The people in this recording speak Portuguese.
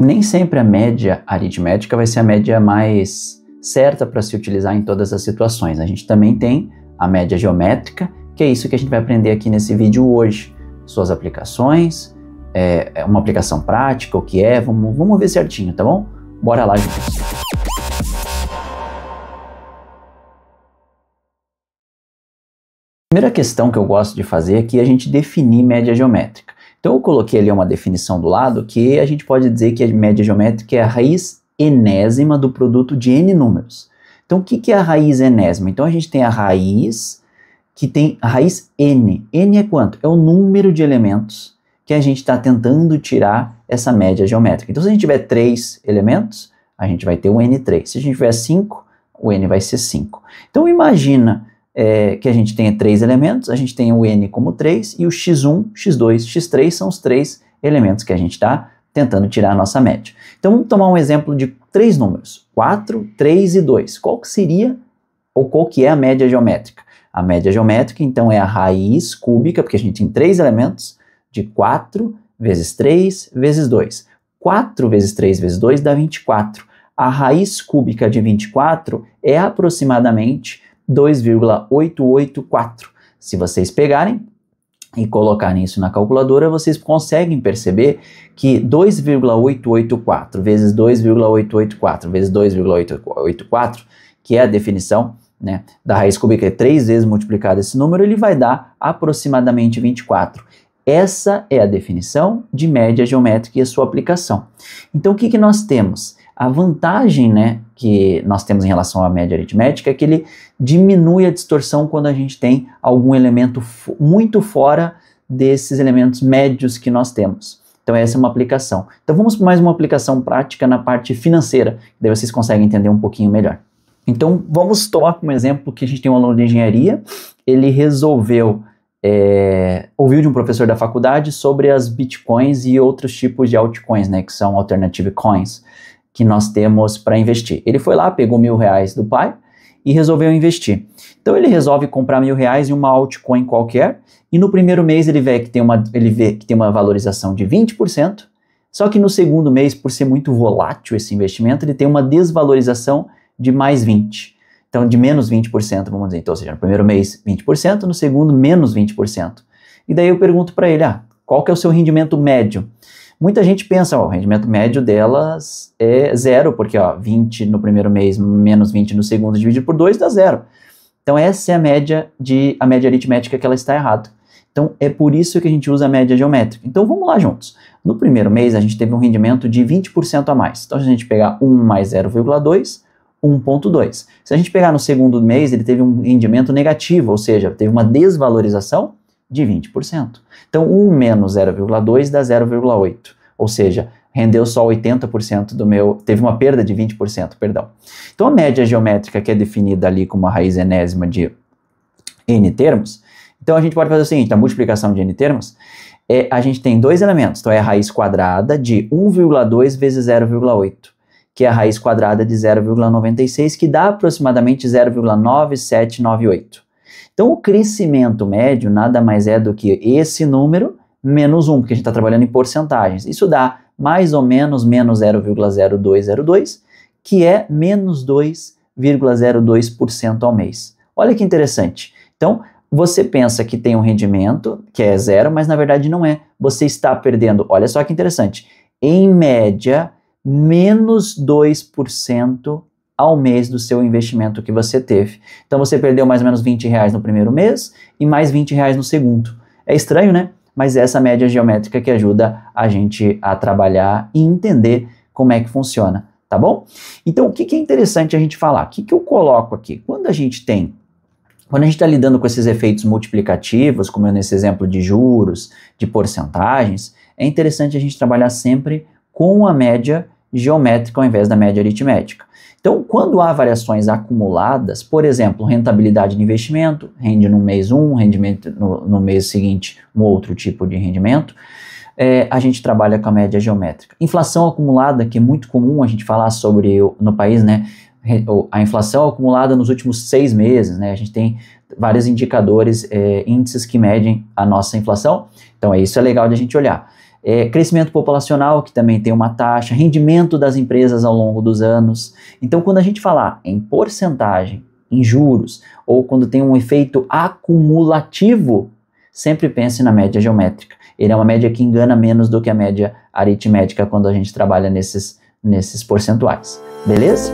Nem sempre a média aritmética vai ser a média mais certa para se utilizar em todas as situações. A gente também tem a média geométrica, que é isso que a gente vai aprender aqui nesse vídeo hoje. Suas aplicações, uma aplicação prática, o que é, vamos ver certinho, tá bom? Bora lá, gente. A primeira questão que eu gosto de fazer aqui é a gente definir média geométrica. Então eu coloquei ali uma definição do lado que a gente pode dizer que a média geométrica é a raiz enésima do produto de n números. Então o que é a raiz enésima? Então a gente tem a raiz que tem a raiz n. N é quanto? É o número de elementos que a gente está tentando tirar essa média geométrica. Então se a gente tiver 3 elementos, a gente vai ter o n3. Se a gente tiver 5, o n vai ser 5. Então imagina que a gente tenha 3 elementos, a gente tem o n como 3 e o x1, x2, x3 são os 3 elementos que a gente está tentando tirar a nossa média. Então vamos tomar um exemplo de 3 números, 4, 3 e 2. Qual que seria ou qual que é a média geométrica? A média geométrica então é a raiz cúbica, porque a gente tem 3 elementos, de 4 vezes 3 vezes 2. 4 vezes 3 vezes 2 dá 24. A raiz cúbica de 24 é aproximadamente 2,884. Se vocês pegarem e colocarem isso na calculadora, vocês conseguem perceber que 2,884 vezes 2,884 vezes 2,884, que é a definição, né, da raiz cúbica, é 3 vezes multiplicado esse número, ele vai dar aproximadamente 24. Essa é a definição de média geométrica e a sua aplicação. Então o que nós temos? A vantagem, né, que nós temos em relação à média aritmética é que ele diminui a distorção quando a gente tem algum elemento muito fora desses elementos médios que nós temos. Então essa é uma aplicação. Então vamos para mais uma aplicação prática na parte financeira, daí vocês conseguem entender um pouquinho melhor. Então vamos tomar como exemplo que a gente tem um aluno de engenharia, ele resolveu ouviu de um professor da faculdade sobre as bitcoins e outros tipos de altcoins, né, que são alternative coins, que nós temos para investir. Ele foi lá, pegou R$1.000 do pai e resolveu investir. Então ele resolve comprar R$1.000 em uma altcoin qualquer e no primeiro mês ele vê que tem uma valorização de 20%, só que no segundo mês, por ser muito volátil esse investimento, ele tem uma desvalorização de mais 20%. Então de menos 20%, vamos dizer. Então, ou seja, no primeiro mês 20%, no segundo menos 20%. E daí eu pergunto para ele, qual que é o seu rendimento médio? Muita gente pensa, o rendimento médio delas é 0, porque 20 no primeiro mês, menos 20 no segundo, dividido por 2 dá 0. Então essa é a média aritmética que ela está errada. Então é por isso que a gente usa a média geométrica. Então vamos lá juntos. No primeiro mês a gente teve um rendimento de 20% a mais. Então se a gente pegar 1 mais 0,2, 1,2. Se a gente pegar no segundo mês, ele teve um rendimento negativo, ou seja, teve uma desvalorização de 20%. Então, 1 menos 0,2 dá 0,8. Ou seja, rendeu só 80% teve uma perda de 20%, perdão. Então, a média geométrica que é definida ali como a raiz enésima de n termos, então a gente pode fazer o seguinte, a multiplicação de n termos, a gente tem 2 elementos, então é a raiz quadrada de 1,2 vezes 0,8. Que é a raiz quadrada de 0,96, que dá aproximadamente 0,9798. Então, o crescimento médio nada mais é do que esse número menos 1, porque a gente está trabalhando em porcentagens. Isso dá mais ou menos 0,0202, que é menos 2,02% ao mês. Olha que interessante. Então, você pensa que tem um rendimento, que é 0, mas na verdade não é. Você está perdendo, olha só que interessante, em média, menos 2% ao mês do seu investimento que você teve. Então você perdeu mais ou menos R$20 no primeiro mês e mais R$20 no segundo. É estranho, né? Mas essa média geométrica que ajuda a gente a trabalhar e entender como é que funciona, tá bom? Então o que é interessante a gente falar? O que eu coloco aqui? Quando a gente está lidando com esses efeitos multiplicativos, como nesse exemplo de juros, de porcentagens, é interessante a gente trabalhar sempre com a média geométrica ao invés da média aritmética. Então, quando há variações acumuladas, por exemplo, rentabilidade de investimento, rende no mês rendimento no mês seguinte, um outro tipo de rendimento, a gente trabalha com a média geométrica. Inflação acumulada, que é muito comum a gente falar sobre no país, né? A inflação acumulada nos últimos 6 meses, né? A gente tem vários indicadores, índices que medem a nossa inflação, então isso é legal de a gente olhar. crescimento populacional, que também tem uma taxa, rendimento das empresas ao longo dos anos. Então, quando a gente falar em porcentagem, em juros, ou quando tem um efeito acumulativo, sempre pense na média geométrica. Ele é uma média que engana menos do que a média aritmética quando a gente trabalha nesses percentuais. Beleza?